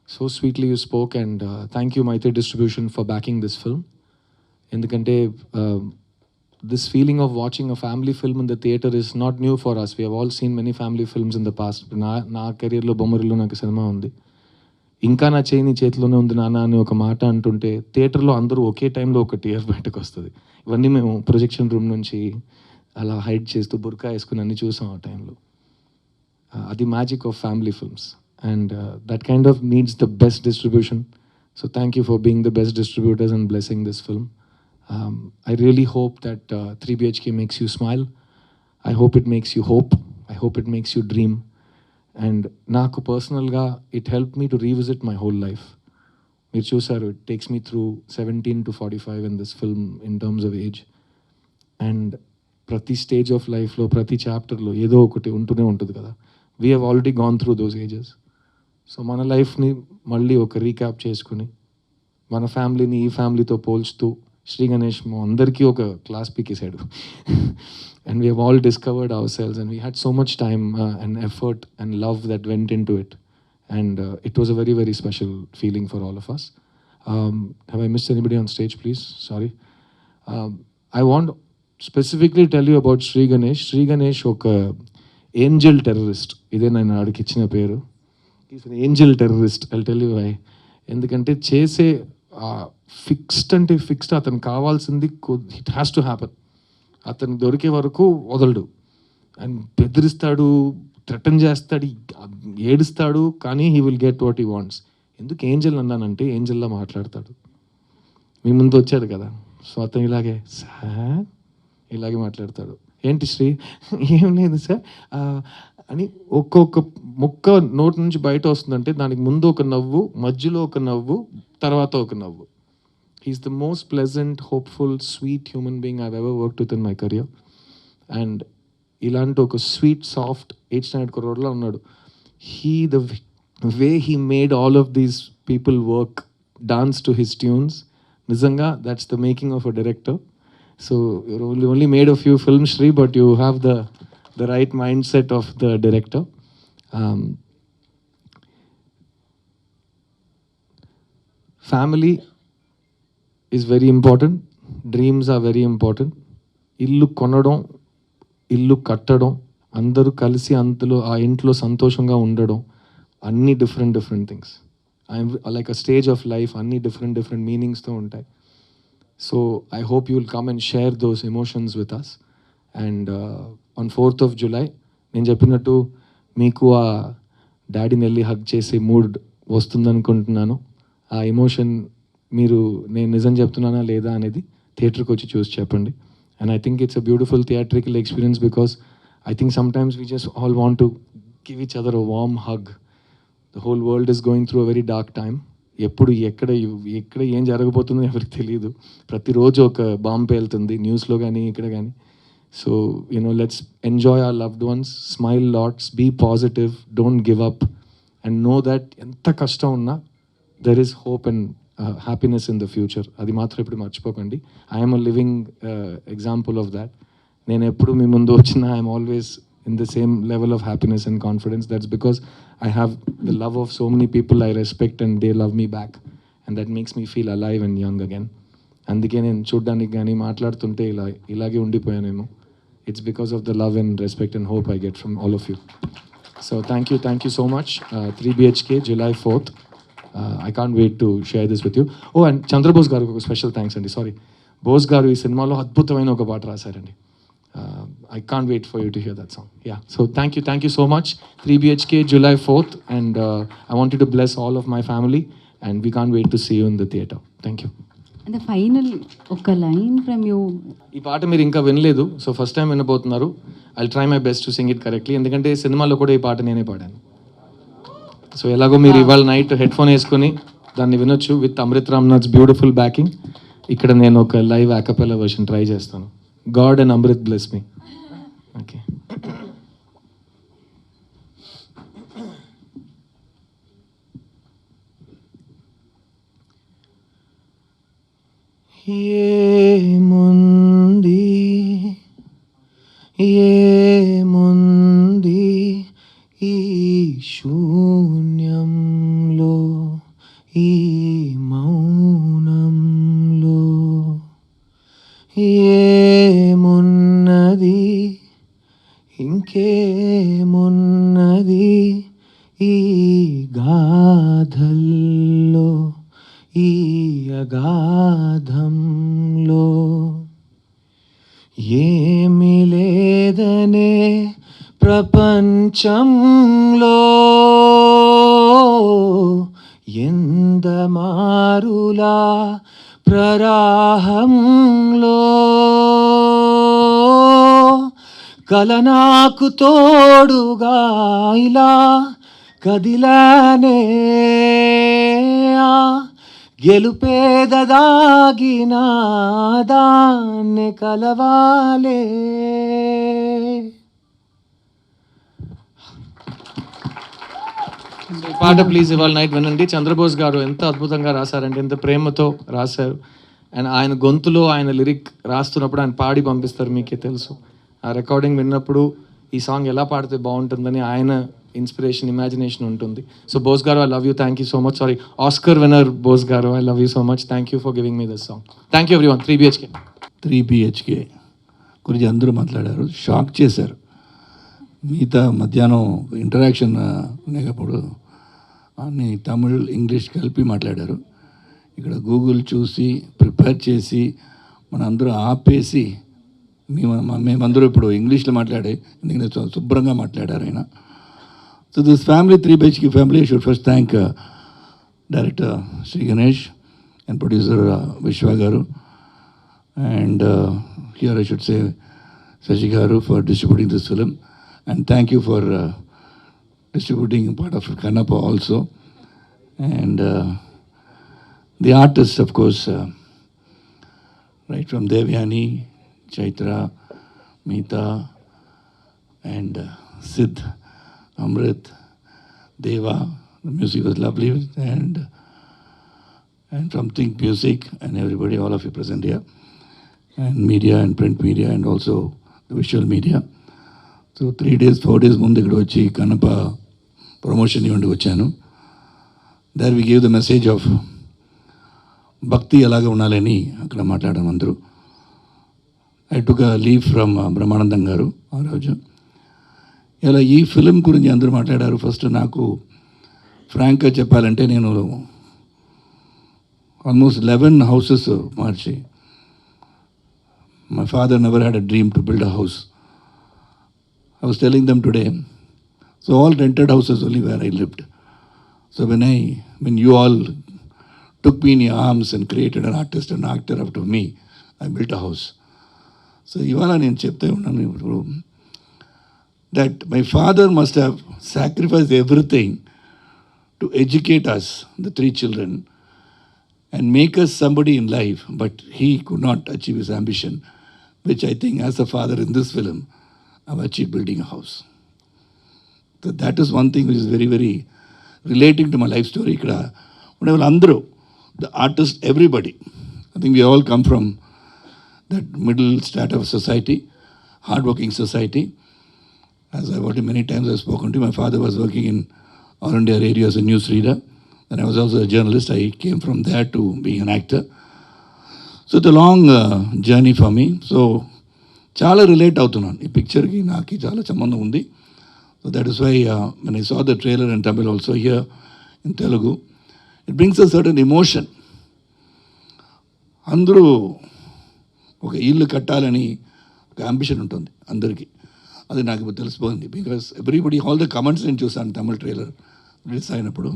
S2: So sweetly you spoke, and thank you Maitri Distribution for backing this film. Endukante this feeling of watching a family film in the theater is not new for us. We have all seen many family films in the past. నా కెరీర్లో బొమ్మరిలో నాకు cinema ఉంది. ఇంకా నా చేయి చేతిలోనే ఉంది నాన్న అని ఒక మాట అంటుంటే థియేటర్లో అందరూ ఒకే టైంలో ఒక టీఆర్ బయటకు వస్తుంది. ఇవన్నీ మేము ప్రొజెక్షన్ రూమ్ నుంచి అలా హైడ్ చేస్తూ బుర్కా వేసుకుని అన్ని చూసాం ఆ టైంలో. అది magic of family films, and that kind of needs the best distribution. So thank you for being the best distributors and blessing this film. I really hope that 3BHK makes you smile. I hope it makes you hope. I hope it makes you dream. And నాకు పర్సనల్గా it helped me to revisit my whole life. మీరు చూసారు, it takes me through 17 to 45 in this film in terms of age. And ప్రతి stage of లైఫ్లో, ప్రతి చాప్టర్లో ఏదో ఒకటి ఉంటూనే ఉంటుంది కదా. We have already gone through those ages. So మన లైఫ్ని మళ్ళీ ఒక రీక్యాప్ చేసుకుని మన ఫ్యామిలీని ఈ ఫ్యామిలీతో పోల్చుతూ శ్రీ గణేష్ అందరికీ ఒక క్లాస్ పీకేసాడు. And we have all discovered ourselves and we had so much time and effort and love that went into it. And it was a very very special feeling for all of us. Have I missed anybody on stage? Please, sorry. I want specifically tell you about Sri Ganesh. Sri Ganesh ఒక angel terrorist. ఇదే నేను ఆడికి ఇచ్చిన పేరు. Is an angel terrorist. I tell you why. ఎందుకంటే చేసే fixed అంటే fixed, అతనికి కావాల్సింది ఇట్ హ్యాస్ టు హ్యాపన్. అతనికి దొరికే వరకు వదలడు. అండ్ బెదిరిస్తాడు, థ్రెటన్ చేస్తాడు, ఏడుస్తాడు, కానీ he will get what he wants. ఎందుకు ఏంజల్ అన్నానంటే ఏంజల్లా మాట్లాడతాడు. మీ ముందు వచ్చాడు కదా, సో అతను ఇలాగే మాట్లాడతాడు. ఏంటి శ్రీ? ఏం లేదు సార్ అని ఒక్కొక్క ముక్క నోటి నుంచి బయట వస్తుందంటే దానికి ముందు ఒక నవ్వు, మధ్యలో ఒక నవ్వు, తర్వాత ఒక నవ్వు. He's the most pleasant, hopeful, sweet human being I've ever worked with in my career. And ఇలాంటి ఒక స్వీట్, సాఫ్ట్ 8th standard కుర్రోడ్లా ఉన్నాడు. The way he made all of these people work, dance to his tunes, నిజంగా that's the making of a director. So you only made a few films, Shri, but you have the right mindset of the director. Family is very important. Dreams are very important. ఇల్లు కొనడం, ఇల్లు కట్టడం, అందరూ కలిసి అంతలో ఆ ఇంట్లో సంతోషంగా ఉండడం, అన్ని different things. Like a stage of life, అన్ని డిఫరెంట్ మీనింగ్స్తో ఉంటాయి. So I hope you will come and share those emotions with us. And on 4th of July నేను చెప్పినట్టు మీకు ఆ డాడీని వెళ్ళి హగ్ చేసే మూడ్ వస్తుందనుకుంటున్నాను. ఆ ఎమోషన్ మీరు నేను నిజం చెప్తున్నానా లేదా అనేది థియేటర్కి వచ్చి చూసి చెప్పండి. And I think it's a beautiful theatrical experience because I think sometimes we just all want to give each other a warm hug. The whole world is going through a very dark time. ఎప్పుడు ఎక్కడ ఏం జరగబోతుందో ఎవరికి తెలియదు. ప్రతిరోజు ఒక bomb పేలుతుంది న్యూస్లో కానీ ఇక్కడ కానీ. So let's enjoy our loved ones, smile lots, be positive, don't give up and know that ఎంత కష్టం ఉన్నా there is hope and happiness in the future. అది మాత్రం ఇప్పుడు మర్చిపోకండి. I'm a living example of that. నేను ఎప్పుడు మీ ముందు వచ్చినా I'm always in the same level of happiness and confidence. That's because I have the love of so many people I respect and they love me back, and that makes me feel alive and young again. అందుకే నేను చూడ్డానికి కానీ మాట్లాడుతుంటే ఇలాగే ఉండిపోయానేమో. It's because of the love and respect and hope I get from all of you. So thank you so much. 3 BHK July 4th. I can't wait to share this with you. Oh, and Chandrabose garu ఒక special thanks అండి. Sorry, Bose గారు ఈ సినిమాలో అద్భుతమైన ఒక పాట రాశారండి. I can't wait for you to hear that song. Yeah, so thank you so much. 3 BHK July 4th, and I want you to bless all of my family, and we can't wait to see you in the theatre. Thank you.
S3: And the final oka line from you.
S2: ఈ పాట మీరు ఇంకా వినలేదు, so first time వినబోతున్నారు. I'll try my best to sing it correctly, ఎందుకంటే సినిమాలో కూడా ఈ పాట నేనే పాడాను. సో ఎలాగో మీరు ఇవాళ నైట్ హెడ్ ఫోన్ వేసుకొని దాన్ని వినొచ్చు with Amrit Ramnath's beautiful backing. ఇక్కడ నేను ఒక లైవ్ యాకపెల్లా వర్షన్ ట్రై చేస్తాను. God and Amrit bless me. Okay. ఏముంది ఈ శూన్యంలో, ఈ మౌనంలో, ఏమున్నది ఇంకేమున్నది ఈ గాథల్లో, ఈ అగాధంలో. ఏమి లేదనే ప్రపంచంలో ఎందమారులా ప్రరాహంలో కల నాకు తోడుగా ఇలా కదిలానే, గెలుపేద దాగిన దాన్ని కలవాలే. పాట ప్లీజ్ ఇవాళ నైట్ వినండి. చంద్రబోస్ గారు ఎంత అద్భుతంగా రాశారంటే, ఎంత ప్రేమతో రాశారు. అండ్ ఆయన గొంతులో ఆయన లిరిక్ రాస్తున్నప్పుడు ఆయన పాడి పంపిస్తారు, మీకే తెలుసు. ఆ రికార్డింగ్ విన్నప్పుడు ఈ సాంగ్ ఎలా పాడితే బాగుంటుందని ఆయన ఇన్స్పిరేషన్, ఇమాజినేషన్ ఉంటుంది. So Bose garu, I love you, thank you so much. Sorry, Oscar winner Bose garu, I love you so much. Thank you for giving me this song. Thank you everyone. 3 BHK
S4: 3 BHK గురించి అందరూ మాట్లాడారు, shock చేశారు. మిగతా మధ్యాహ్నం interaction లేకపోడు అన్ని Tamil English కలిపి మాట్లాడారు. ఇక్కడ గూగుల్ చూసి ప్రిపేర్ చేసి మన అందరూ ఆపేసి మేమందరూ ఇప్పుడు ఇంగ్లీష్లో మాట్లాడే, ఎందుకంటే శుభ్రంగా మాట్లాడారు ఆయన. So this family 3 BHK family should first thank director Shri Ganesh and producer Vishwa garu. And here I should say Shashi Garu for distributing this film, and thank you for distributing part of Kannappa also. And the artists, of course, right from Devyani, Chaitra, Meeta, and Sid, Amrit, Deva. The music was lovely, and from Think Music and everybody, all of you present here, and media and print media, and also the visual media. So 3 days, 4 days ముందు ఇక్కడ వచ్చి Kannappa promotion ఇవ్వండి వచ్చాను. There we give the message of bhakti ఎలాగ ఉండాలని అక్కడ మాట్లాడడం అందరూ. I took a leave from Brahmanandam garu ఆ రోజు. ఇలా ఈ ఫిలిం గురించి అందరూ మాట్లాడారు. ఫస్ట్ నాకు ఫ్రాంక్గా చెప్పాలంటే నేను almost 11 houses March. My father never had a dream to build a house. I was telling them today, so all rented houses only where I lived. So when you all took me in your arms and created an artist and actor out of me, I built a house. So ఇవాళ నేను చెప్తే ఉన్నాను ఇప్పుడు that my father must have sacrificed everything to educate us, the three children, and make us somebody in life, but he could not achieve his ambition, which I think as a father in this film, I've achieved building a house. So that is one thing which is very, very relating to my life story. Whenever Andro, the artist, everybody, I think we all come from that middle strata of society, hardworking society. As I've already many times I've spoken to, my father was working in All India Radio as a news reader, and I was also a journalist. I came from there to being an actor. So it's a long journey for me. So చాలా relate అవుతున్నాను ఈ పిక్చర్కి, నాకు చాలా సంబంధం ఉంది. So that is why when I saw the trailer in Tamil also here in Telugu, it brings a certain emotion. అందరూ ఒక ఇల్లు కట్టాలని ఒక అంబిషన్ ఉంటుంది అందరికీ. అది నాకు ఇప్పుడు తెలిసిపోయింది. Because everybody, all the comments నేను చూసాను తమిళ ట్రైలర్ రిలీజ్ అయినప్పుడు,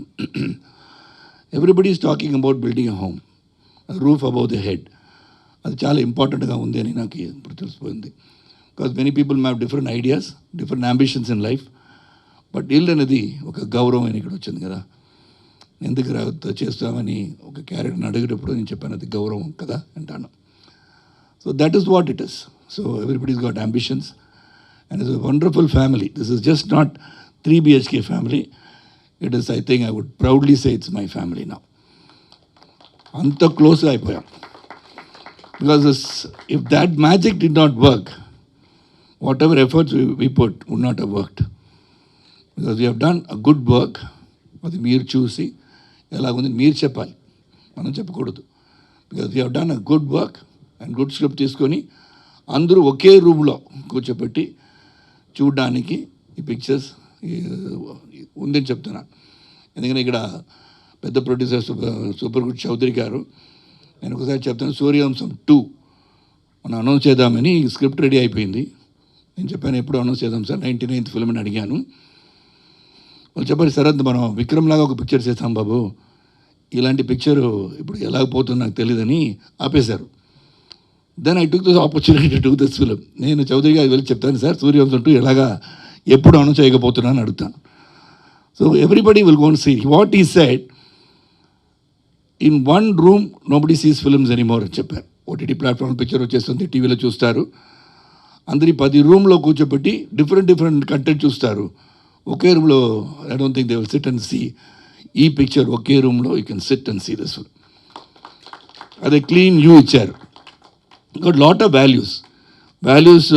S4: everybody is talking about building a home, roof above the head. అది చాలా ఇంపార్టెంట్గా ఉంది అని నాకు ఇప్పుడు తెలిసిపోయింది. Because many people have different ideas, different ambitions in life, but ఇల్లు అనేది ఒక గౌరవం అని ఇక్కడ వచ్చింది కదా. ఎందుకు చేస్తామని ఒక క్యారెక్టర్ని అడిగేటప్పుడు నేను చెప్పాను అది గౌరవం కదా అంటాను. So that is what it is. So everybody's got ambitions. And it's a wonderful family. This is just not 3 BHK family. It is, I think I would proudly say it's my family now. Anta close అయిపోయాం. Because if that magic did not work, whatever efforts we put would not have worked. Because we have done a good work. అది మీరు చూసి ఎలాగుంది మీరు చెప్పాలి, మనం చెప్పకూడదు. Because we have done a good work and good script తీసుకొని అందరూ ఒకే రూమ్లో కూర్చోబెట్టి చూడడానికి ఈ పిక్చర్స్ ఉందని చెప్తున్నాను. ఎందుకంటే ఇక్కడ పెద్ద ప్రొడ్యూసర్ సూపర్ గుడ్ చౌదరి గారు, నేను ఒకసారి చెప్తాను, సూర్యవంశం 2 మనం అనౌన్స్ చేద్దామని స్క్రిప్ట్ రెడీ అయిపోయింది. నేను చెప్పాను ఎప్పుడు అనౌన్స్ చేద్దాం సార్, 99th ఫిల్మ్ అని అడిగాను. వాళ్ళు చెప్పారు శరత్ మనం విక్రమ్ లాగా ఒక పిక్చర్ చేస్తాం బాబు, ఇలాంటి పిక్చరు ఇప్పుడు ఎలాగపోతుందో నాకు తెలియదని ఆపేశారు. Then I took this opportunity to do this film. నేను చౌదరి గారికి వెళ్ళి చెప్తాను సార్ సూర్యవంశం 2 ఎలాగా ఎప్పుడు అనౌన్స్ చేయకపోతున్నాను అడుగుతాను. So everybody will go and see what he said. In one room nobody sees films anymore అని చెప్పారు. ఓటీటీ ప్లాట్ఫామ్ పిక్చర్ వచ్చేస్తుంది, టీవీలో చూస్తారు. అందరి 10 రూమ్లో కూర్చోబెట్టి డిఫరెంట్ కంటెంట్ చూస్తారు. ఒకే రూమ్లో I don't think they will sit and see ఈ పిక్చర్. ఒకే రూమ్లో you can sit and see this film. అదే క్లీన్ యూ ఇచ్చారు. గట్ లాట్ ఆఫ్ వాల్యూస్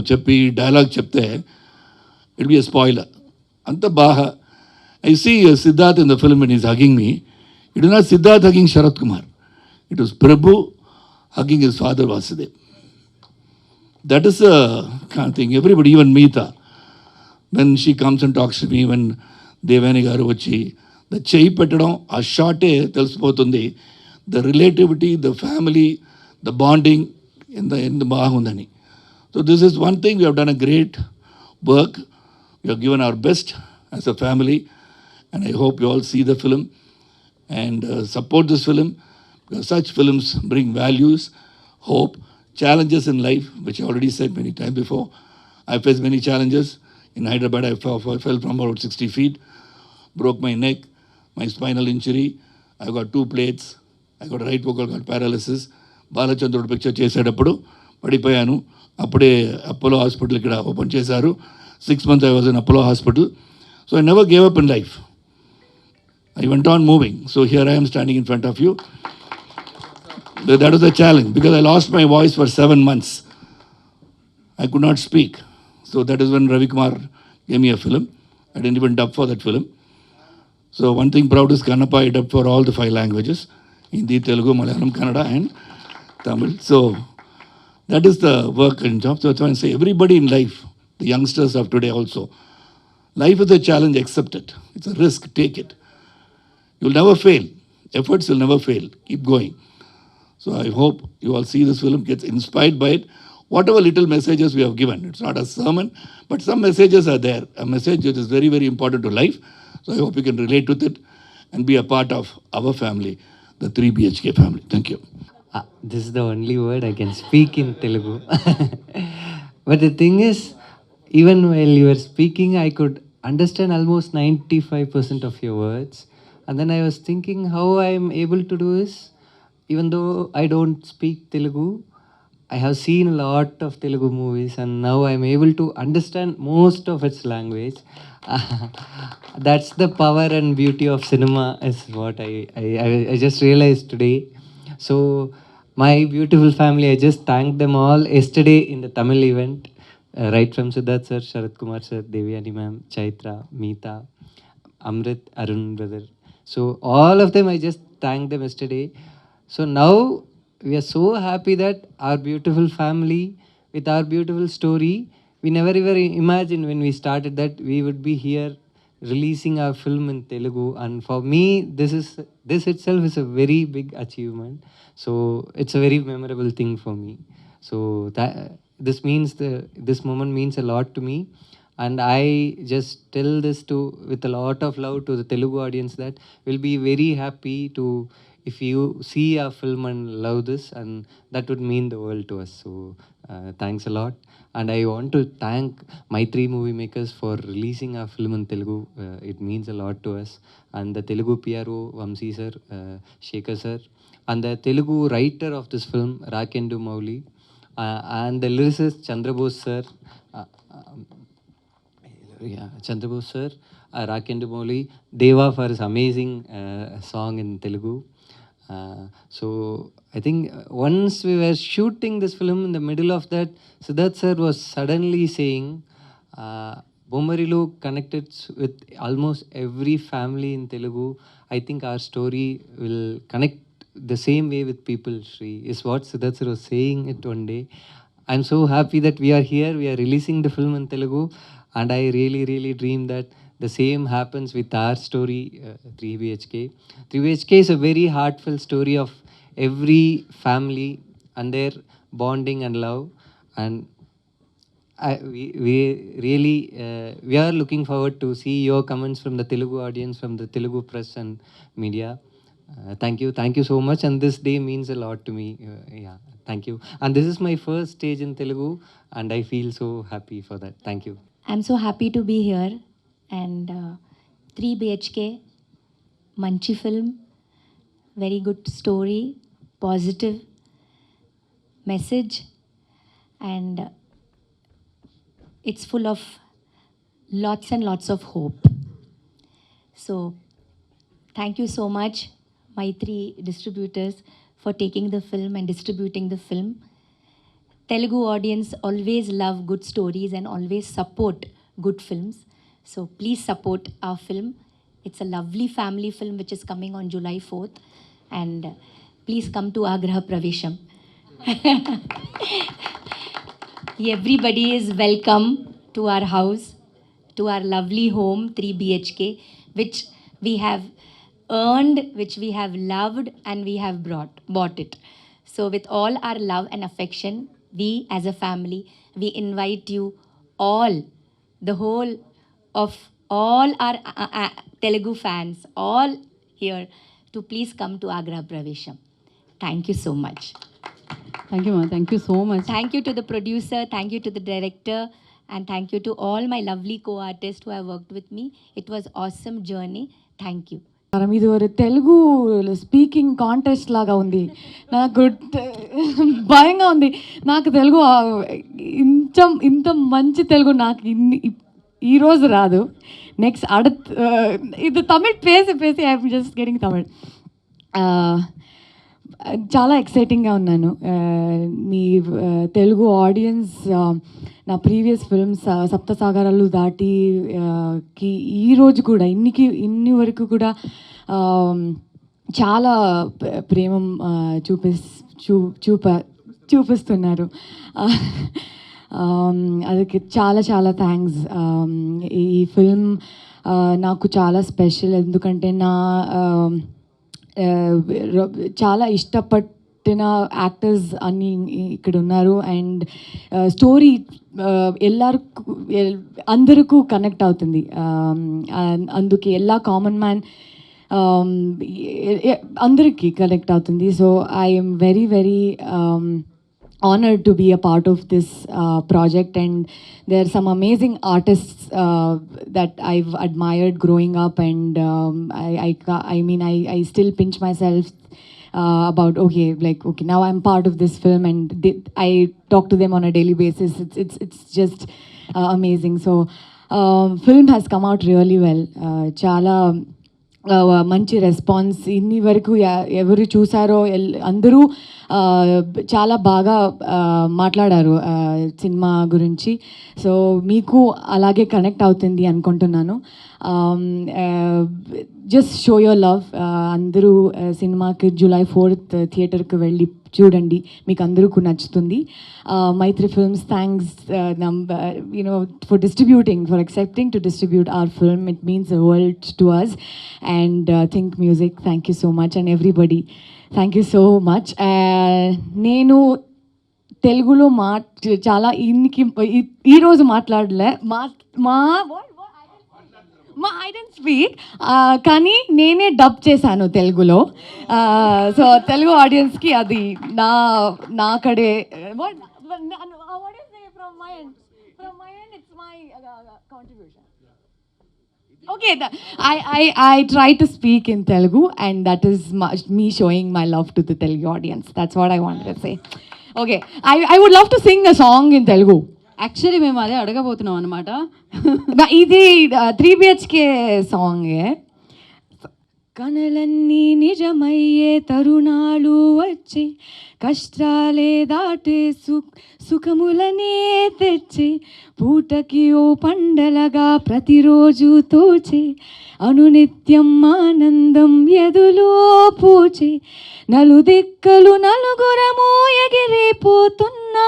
S4: చెప్పి డైలాగ్ చెప్తే ఇట్ బి ఎ స్పాయిలర్. అంత బాగా I see Siddharth in the film and is hugging me. It is not Siddharth hugging Sarath Kumar, it was Prabhu hugging his father Vasudev. That is thing everybody, even Meetha when she comes and talks to me, when దేవాని గారు వచ్చి the చేయి పెట్టడం ఆ షాటే తెలిసిపోతుంది, the relativity, the family, the bonding in the బాగుందని. So this is one thing, we have done a great work. We have given our best as a family, and I hope you all see the film and support this film, because such films bring values, hope, challenges in life, which I already said many times before. I faced many challenges. In Hyderabad, I fell from about 60 feet, broke my neck, my spinal injury. I got 2 plates. I got right vocal cord paralysis. Balachandrudu picture చేసేటప్పుడు పడిపోయాను. అప్పుడే Apollo hospital ఇక్కడ open చేశారు. 6 months I was in Apollo hospital. So I never gave up in life. I went on moving. So here I am standing in front of you. That was a challenge because I lost my voice for 7 months. I could not speak. So that is when Ravi Kumar gave me a film. I didn't even dub for that film. So one thing proud is Kannappa, I dubbed for all the 5 languages: Hindi, Telugu, Malayalam, Kannada and Tamil. So that is the work and job. So that's why I say everybody in life, the youngsters of today also, life is a challenge, accept it. It's a risk, take it. You'll never fail. Efforts will never fail. Keep going. So I hope you all see this film, gets inspired by it. Whatever little messages we have given, it's not a sermon, but some messages are there. A message that is very, very important to life. So I hope you can relate with it and be a part of our family, the 3 BHK family. Thank you.
S5: this is the only word I can speak in Telugu. But the thing is, even while you were speaking, I could understand almost 95% of your words. And then I was thinking how I'm able to do this, even though I don't speak Telugu. I have seen a lot of Telugu movies, and now I'm able to understand most of its language. That's the power and beauty of cinema, is what I just realized today. So, my beautiful family, I just thanked them all yesterday in the Tamil event, right from Siddharth sir, Sharat Kumar sir, Devyani ma'am, Chaitra, Meeta, Amrit, Arun brother. So, all of them, I just thanked them yesterday. So now we are so happy that our beautiful family with our beautiful story, we never ever imagined when we started that we would be here releasing our film in Telugu. And for me, this itself is a very big achievement. So it's a very memorable thing for me. So that this moment means a lot to me. And I just tell this to with a lot of love to the Telugu audience that we'll be very happy to if you see our film and love this, and that would mean the world to us. So thanks a lot. And I want to thank my three movie makers for releasing our film in Telugu. It means a lot to us. And the Telugu PRO Vamsi sir, Shekhar sir, and the Telugu writer of this film Rakendu Mauli, and the lyricist Chandrabose sir, Chandrabose sir, Rakendu Mauli, Deva for his amazing song in Telugu. So I think once we were shooting this film, in the middle of that, Siddharth sir was suddenly saying, Bommarilu connected with almost every family in Telugu. I think our story will connect the same way with people, Shri, is what Siddharth sir was saying it one day. I'm so happy that we are here, we are releasing the film in Telugu, and I really, really dream that the same happens with our story, 3BHK. 3BHK is a very heartfelt story of every family and their bonding and love. And we really we are looking forward to see your comments from the Telugu audience, from the Telugu press and media. Thank you so much. And this day means a lot to me. Yeah, thank you. And this is my first stage in Telugu, and I feel so happy for that. Thank you.
S6: I'm so happy to be here. And 3 BHK, manchi film, very good story, positive message, and it's full of lots and lots of hope. So thank you so much, my 3 distributors, for taking the film and distributing the film. Telugu audience always love good stories and always support good films. So please support our film. It's a lovely family film which is coming on July 4th. And please come to our Graha Pravesham. Everybody is welcome to our house, to our lovely home, 3 BHK, which we have earned, which we have loved, and we have bought it. So with all our love and affection, we as a family, we invite you all, the whole of all our Telugu fans, all here, to please come to Agra Pravesham. Thank you so much.
S3: Thank you, ma. Thank you so much.
S6: Thank you to the producer, thank you to the director, and thank you to all my lovely co-artists who have worked with me. It was awesome journey. Thank you.
S7: ఇది ఒక Telugu speaking contest లాగా ఉంది. నాకు భయంగా ఉంది. నాకు తెలుగు ఇంత మంచి తెలుగు నాకు ఈరోజు రాదు. నెక్స్ట్ ఇది తమిళ్ పేసి ఐఎమ్ జస్ట్ గెటింగ్ తమిళ్. చాలా ఎక్సైటింగ్గా ఉన్నాను. మీ తెలుగు ఆడియన్స్ నా ప్రీవియస్ ఫిల్మ్స్ సప్తసాగరాలు దాటికి ఈరోజు కూడా ఇన్ని వరకు కూడా చాలా ప్రేమ చూపిస్తున్నారు. ಅದಕ್ಕೆ చాలా చాలా థ్యాంక్స్. ఈ ఫిల్మ్ నాకు చాలా స్పెషల్, ఎందుకంటే నా చాలా ఇష్టపడిన యాక్టర్స్ అన్నీ ఇక్కడ ఉన్నారు. అండ్ స్టోరీ అందరికీ కనెక్ట్ అవుతుంది. అందుకే ಎಲ್ಲ ಕಾಮನ್ ಮ್ಯಾನ್ అందరికీ కనెక్ట్ అవుతుంది. So I'm very very honored to be a part of this project, and there are some amazing artists that I've admired growing up, and I still pinch myself about okay, now I'm part of this film, and I talk to them on a daily basis. It's just amazing. So film has come out really well. Chala మంచి response ఇన్ని వరకు ఎవరు చూసారో అందరూ చాలా బాగా మాట్లాడారు cinema గురించి. సో మీకు అలాగే కనెక్ట్ అవుతుంది అనుకుంటున్నాను. Just show your love. అందరూ సినిమాకి July 4th థియేటర్కి వెళ్ళి చూడండి, మీకు అందరికీ నచ్చుతుంది. Maitri Films, thanks for distributing, for accepting to distribute our film. It means the world to us. And Think Music, thank you so much, and everybody, thank you so much. నేను తెలుగులో చాలా ఈరోజు మాట్లాడలే, ఐ డెంట్ స్పీక్, కానీ నేనే dub చేశాను తెలుగులో. So Telugu ఆడియన్స్కి అది నాకడే okay, I try to speak in Telugu, and that is me showing my love to the Telugu audience. That's what I wanted to say. Okay, I would love to sing a song in Telugu.
S3: Actually మేము అదే అడగబోతున్నాం అనమాట.
S7: ఇది 3 BHK song. కనలన్నీ నిజమయ్యే తరుణాలు వచ్చే, కష్టాలే దాటే సుఖములనే తెచ్చే, పూటకి ఓ పండలగా ప్రతిరోజు తోచే, అనునిత్యం ఆనందం ఎదులో పూచే, నలుదిక్కలు నలుగురము ఎగిరిపోతున్నా,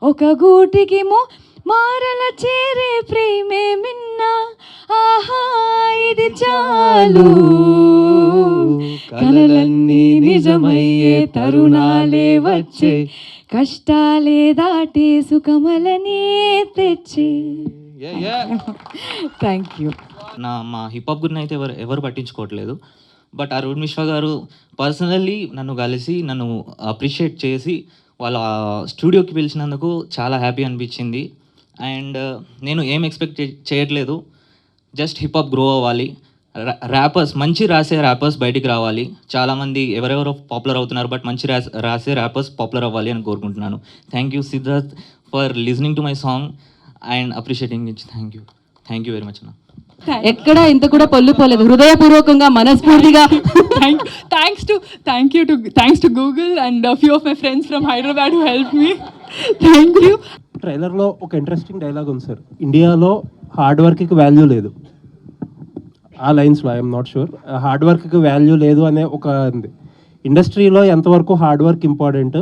S7: ఒక గూటికి మారల చేరే ప్రేమే మిన్నా, ఆహా ఇది చాలు, కలలన్నీ నిజమయ్యే తరుణాలే వచ్చే, కష్టాలే దాటే సుఖమలనే తెచ్చే. Thank you.
S8: మా హిప్ హాప్ గురించి అయితే ఎవరు పట్టించుకోవట్లేదు. బట్ అరుణ్ మిశ్రా గారు పర్సనల్లీ నన్ను కలిసి నన్ను అప్రిషియేట్ చేసి వాళ్ళ స్టూడియోకి పిలిచినందుకు చాలా హ్యాపీ అనిపించింది. అండ్ నేను ఏం ఎక్స్పెక్ట్ చేయట్లేదు, జస్ట్ హిప్ హాప్ గ్రో అవ్వాలి, ర్యాపర్స్ మంచి రాసే ర్యాపర్స్ బయటికి రావాలి. చాలామంది ఎవరెవరో పాపులర్ అవుతున్నారు, బట్ మంచి రాసే ర్యాపర్స్ పాపులర్ అవ్వాలి అని కోరుకుంటున్నాను. Thank you Siddharth for listening to my song and appreciating it. Thank you very much అన్న.
S3: ఎక్కడ ఇంత కూడా పొల్లుపోలేదు, హృదయపూర్వకంగా మనస్ఫూర్తిగా.
S9: Thanks to Google and a few of my friends from Hyderabad who helped me. Thank you.
S10: ట్రైలర్లో ఒక ఇంట్రెస్టింగ్ డైలాగ్ ఉంది sir, ఇండియాలో హార్డ్ వర్క్కి వాల్యూ లేదు. ఆ లైన్స్లో ఐఎమ్ నాట్ షూర్, హార్డ్ వర్క్కి వాల్యూ లేదు అనే ఒక ఉంది. ఇండస్ట్రీలో ఎంతవరకు hard work important,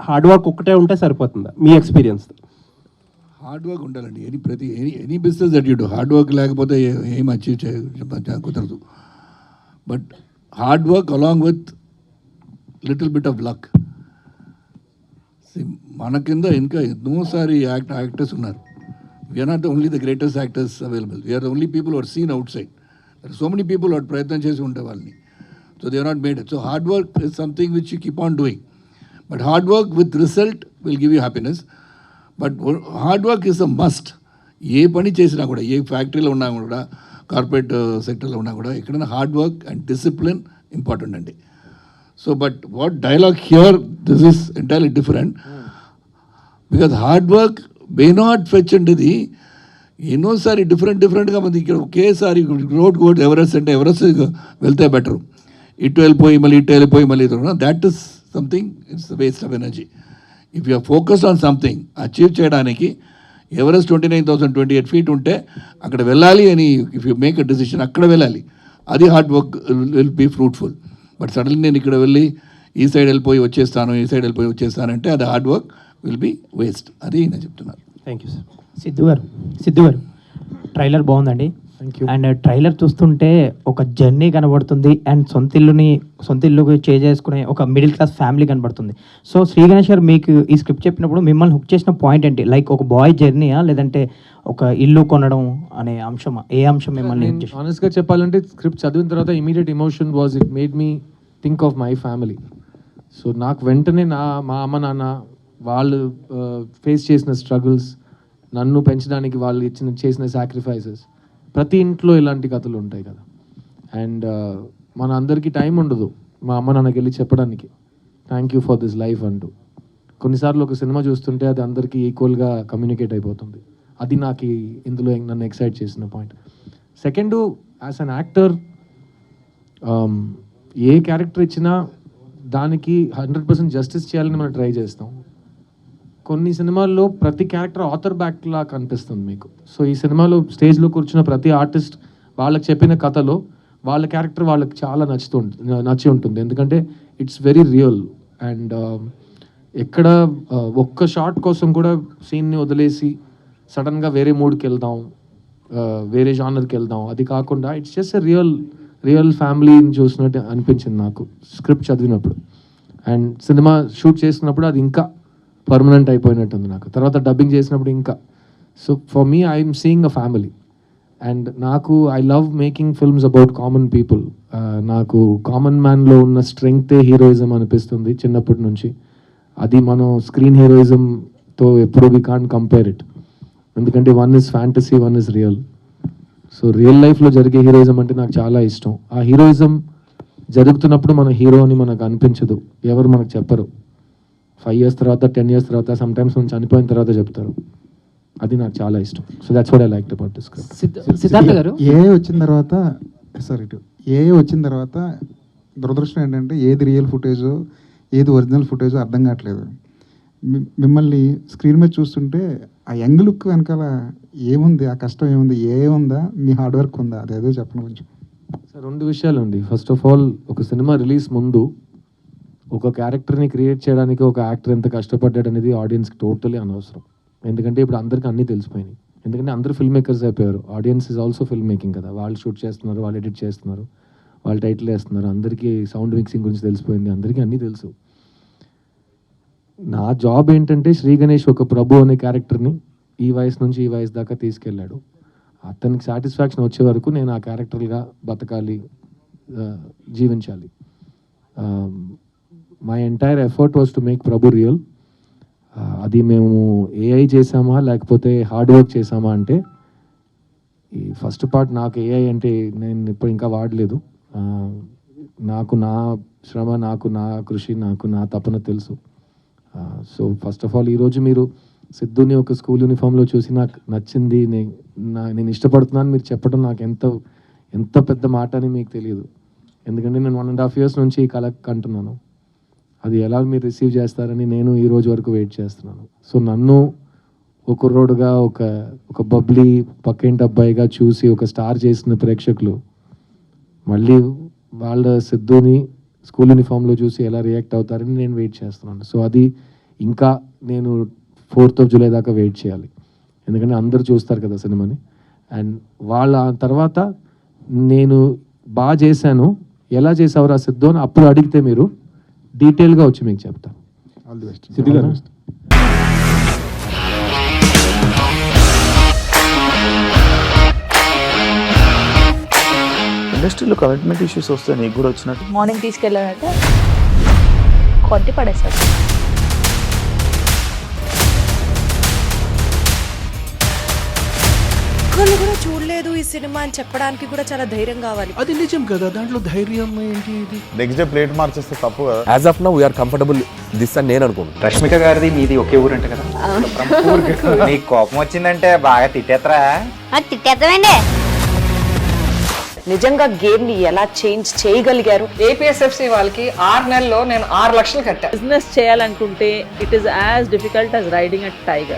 S10: hard work ఒక్కటే ఉంటే సరిపోతుందా మీ ఎక్స్పీరియన్స్?
S4: హార్డ్ వర్క్ ఉండాలండి. Any business that you do, hard work లేకపోతే ఏం అచీవ్ కుదరదు. But hard work along with little bit of luck. మన కింద ఇంకా ఎన్నోసారి యాక్టర్స్ ఉన్నారు. We are not only the greatest actors available, we're the only people are seen outside. There are so many people వాడు ప్రయత్నం చేసి ఉంటే వాళ్ళని, so they are not made it. So hard work is something which you keep on doing, but hard work with result will give you happiness. But hard work is a must. ఏ పని చేసినా కూడా, ఏ ఫ్యాక్టరీలో ఉన్నా కూడా, corporate సెక్టర్లో ఉన్నా కూడా, ఎక్కడైనా hard work and discipline important అండి. So but what dialogue here, this is entirely different, because hard work may not fetch అంటేది ఎన్నోసారి డిఫరెంట్గా మంది ఇక్కడ ఒకేసారి రోడ్ ఎవరెస్ట్ అంటే ఎవరెస్ట్ వెళ్తే బెటరు, ఇటు వెళ్ళిపోయి మళ్ళీ that is something, it's waste of energy. If you focus on something achieve చేయడానికి, ఎవరెస్ట్ 29,028 feet ఉంటే అక్కడ వెళ్ళాలి అని if you make a decision అక్కడ వెళ్ళాలి, అది hard work will be fruitful. But suddenly నేను ఇక్కడ వెళ్ళి ఈ సైడ్ వెళ్ళిపోయి వచ్చేస్తాను అంటే అది hard work will be waste. అది నేను చెప్తున్నాను.
S10: Thank you sir. సిద్ధు గారు ట్రైలర్ బాగుందండి. అండ్ ట్రైలర్ చూస్తుంటే ఒక జర్నీ కనబడుతుంది, అండ్ సొంత ఇల్లు చేసుకునే ఒక మిడిల్ క్లాస్ ఫ్యామిలీ కనబడుతుంది. సో శ్రీ గణేష్ గారు మీకు ఈ స్క్రిప్ట్ చెప్పినప్పుడు మిమ్మల్ని హుక్ చేసిన పాయింట్ ఏంటి? లైక్ ఒక బాయ్ జర్నీయా, లేదంటే
S11: ఒక ఇల్లు కొనడం అనే అంశం, ఏ అంశం మిమ్మల్ని
S2: ఆనెస్ట్గా చెప్పాలంటే స్క్రిప్ట్ చదివిన తర్వాత immediate emotion was it made me think of my family. So నాకు వెంటనే మా అమ్మ నాన్న వాళ్ళు ఫేస్ చేసిన స్ట్రగుల్స్, నన్ను పెంచడానికి వాళ్ళు చేసిన సాక్రిఫైసెస్, ప్రతి ఇంట్లో ఇలాంటి కథలు ఉంటాయి కదా. అండ్ మన అందరికీ టైం ఉండదు మా అమ్మ నాన్నకి వెళ్ళి చెప్పడానికి thank you for this life అంటూ. కొన్నిసార్లు ఒక సినిమా చూస్తుంటే అది అందరికీ ఈక్వల్గా కమ్యూనికేట్ అయిపోతుంది. అది నాకు ఇందులో నన్ను ఎక్సైట్ చేసిన point. Second, as an actor A character ఇచ్చినా దానికి 100% జస్టిస్ చేయాలని మనం ట్రై చేస్తాం. కొన్ని సినిమాల్లో ప్రతి క్యారెక్టర్ ఆథర్ బ్యాక్ లా కనిపిస్తుంది మీకు. సో ఈ సినిమాలో స్టేజ్లో కూర్చున్న ప్రతి ఆర్టిస్ట్ వాళ్ళకి చెప్పిన కథలో వాళ్ళ క్యారెక్టర్ వాళ్ళకి చాలా నచ్చి ఉంటుంది. ఎందుకంటే ఇట్స్ వెరీ రియల్. అండ్ ఎక్కడ ఒక్క షాట్ కోసం కూడా సీన్ని వదిలేసి సడన్గా వేరే మూడ్కి వెళ్దాం, వేరే జానర్కి వెళ్దాం, అది కాకుండా ఇట్స్ జస్ట్ ఎ రియల్ ఫ్యామిలీని చూసినట్టు అనిపించింది నాకు స్క్రిప్ట్ చదివినప్పుడు. అండ్ సినిమా షూట్ చేసినప్పుడు అది ఇంకా పర్మనెంట్ అయిపోయినట్టుంది నాకు. తర్వాత డబ్బింగ్ చేసినప్పుడు ఇంకా. So for me I'm seeing a family. And నాకు I love making films about common people. నాకు కామన్ మ్యాన్లో ఉన్న స్ట్రెంగ్తే హీరోయిజం అనిపిస్తుంది చిన్నప్పటి నుంచి. అది మనం స్క్రీన్ హీరోయిజంతో ఎప్పుడు వీ కాంట్ కంపేర్ ఇట్. ఎందుకంటే one is fantasy, one is real. So real లైఫ్లో జరిగే హీరోయిజం అంటే నాకు చాలా ఇష్టం. ఆ హీరోయిజం జరుగుతున్నప్పుడు మన హీరో అని మనకు అనిపించదు, ఎవరు మనకు చెప్పరు. 5 years తర్వాత, 10 years తర్వాత, సమ్టైమ్స్ మనం చనిపోయిన తర్వాత చెప్తారు. అది నాకు చాలా ఇష్టం. So that's what I liked about this script.
S12: Siddhartha గారు, ఏ వచ్చిన తర్వాత దురదృష్టం ఏంటంటే ఏది రియల్ ఫుటేజో ఏది ఒరిజినల్ ఫుటేజో అర్థం కావట్లేదు. మిమ్మల్ని స్క్రీన్ మీద చూస్తుంటే ఆ యంగ్ లుక్ వెనకాల ఏముంది, ఆ కష్టం ఏముంది, ఏముందా, మీ హార్డ్ వర్క్ ఉందా, అదేదో చెప్పండి కొంచెం.
S2: సార్ 2 విషయాలు అండి. ఫస్ట్ ఆఫ్ ఆల్, ఒక సినిమా రిలీజ్ ముందు ఒక క్యారెక్టర్ని క్రియేట్ చేయడానికి ఒక యాక్టర్ ఎంత కష్టపడ్డాడు అనేది ఆడియన్స్కి టోటలీ అనవసరం. ఎందుకంటే ఇప్పుడు అందరికీ అన్నీ తెలిసిపోయినాయి. ఎందుకంటే అందరూ ఫిల్మ్ మేకర్స్ అయిపోయారు. Audience is also film making కదా. వాళ్ళు షూట్ చేస్తున్నారు, వాళ్ళు ఎడిట్ చేస్తున్నారు, వాళ్ళు టైటిల్ వేస్తున్నారు, అందరికీ సౌండ్ మిక్సింగ్ గురించి తెలిసిపోయింది, అందరికీ అన్నీ తెలుసు. నా జాబ్ ఏంటంటే శ్రీ గణేష్ ఒక ప్రభు అనే క్యారెక్టర్ని ఈ వయసు నుంచి ఈ వయసు దాకా తీసుకెళ్ళాడు. అతనికి సాటిస్ఫాక్షన్ వచ్చే వరకు నేను ఆ క్యారెక్టర్గా బతకాలి, జీవించాలి. My entire effort was to make Prabhu real. అది మేము ఏఐ చేసామా లేకపోతే హార్డ్ వర్క్ చేసామా అంటే, ఈ ఫస్ట్ పార్ట్ నాకు ఏఐ అంటే నేను ఇప్పుడు ఇంకా వాడలేదు. నాకు నా శ్రమ, నాకు నా కృషి, నాకు నా తపన తెలుసు. సో ఫస్ట్ ఆఫ్ ఆల్ ఈరోజు మీరు సిద్ధుని ఒక స్కూల్ యూనిఫామ్లో చూసి నాకు నచ్చింది, నేను ఇష్టపడుతున్నాను మీరు చెప్పడం నాకు ఎంత పెద్ద మాట అని మీకు తెలియదు. ఎందుకంటే నేను 1.5 years నుంచి ఈ కళ కంటున్నాను. అది ఎలా మీరు రిసీవ్ చేస్తారని నేను ఈ రోజు వరకు వెయిట్ చేస్తున్నాను. సో నన్ను ఒక కుర్రోడుగా, ఒక బబ్లీ పక్కింటి అబ్బాయిగా చూసి ఒక స్టార్ చేసిన ప్రేక్షకులు మళ్ళీ వాళ్ళ సిద్ధుని స్కూల్ యూనిఫామ్లో చూసి ఎలా రియాక్ట్ అవుతారని నేను వెయిట్ చేస్తున్నాను. సో అది ఇంకా నేను 4th of July దాకా వెయిట్ చేయాలి. ఎందుకంటే అందరూ చూస్తారు కదా సినిమాని. అండ్ వాళ్ళ తర్వాత నేను బాగా చేశాను, ఎలా చేసావురా సిద్ధు అని అప్పుడు అడిగితే మీరు డీటెయిల్గా వచ్చి మీకు చెప్తాను.
S12: All the best.
S2: సిద్ధు గారు,
S13: ఇండస్ట్రీలో కమిట్మెంట్ ఇష్యూస్ వస్తే నీకు కూడా వచ్చినట్టు?
S14: మార్నింగ్ తీసుకెళ్ళాడంటే కొట్టి పడేస్తాడు.
S15: ఒక్కళ్ళు కూడా చూడలేదు ఈ సినిమా అని చెప్పడానికి కూడా చాలా ధైర్యం కావాలి.
S4: అది నిజం కదా, దాంట్లో ధైర్యం ఏంటి? ఇది
S13: నెక్స్ట్ డే ప్లేట్ మార్చేస్తే తప్పు కదా.
S16: As of now we are comfortable this అని నేను అనుకుంటున్నాను.
S11: రష్మిక గారిది మీది ఒకే ఊరు అంటే కదా?
S17: నీకు కోపం వచ్చిందంటే బాగా తిట్టేత్తరా?
S14: తిట్టేద్దామండి.
S15: నిజంగా గేమ్ ని ఎలా చేంజ్ చేయగలిగారు?
S9: ఏపీఎస్ఎఫ్సి వాళ్ళకి 6 నెలల్లో నేను 6 లక్షలు కట్టా.
S15: బిజినెస్ చేయాలనుకుంటే it is as difficult as riding a tiger.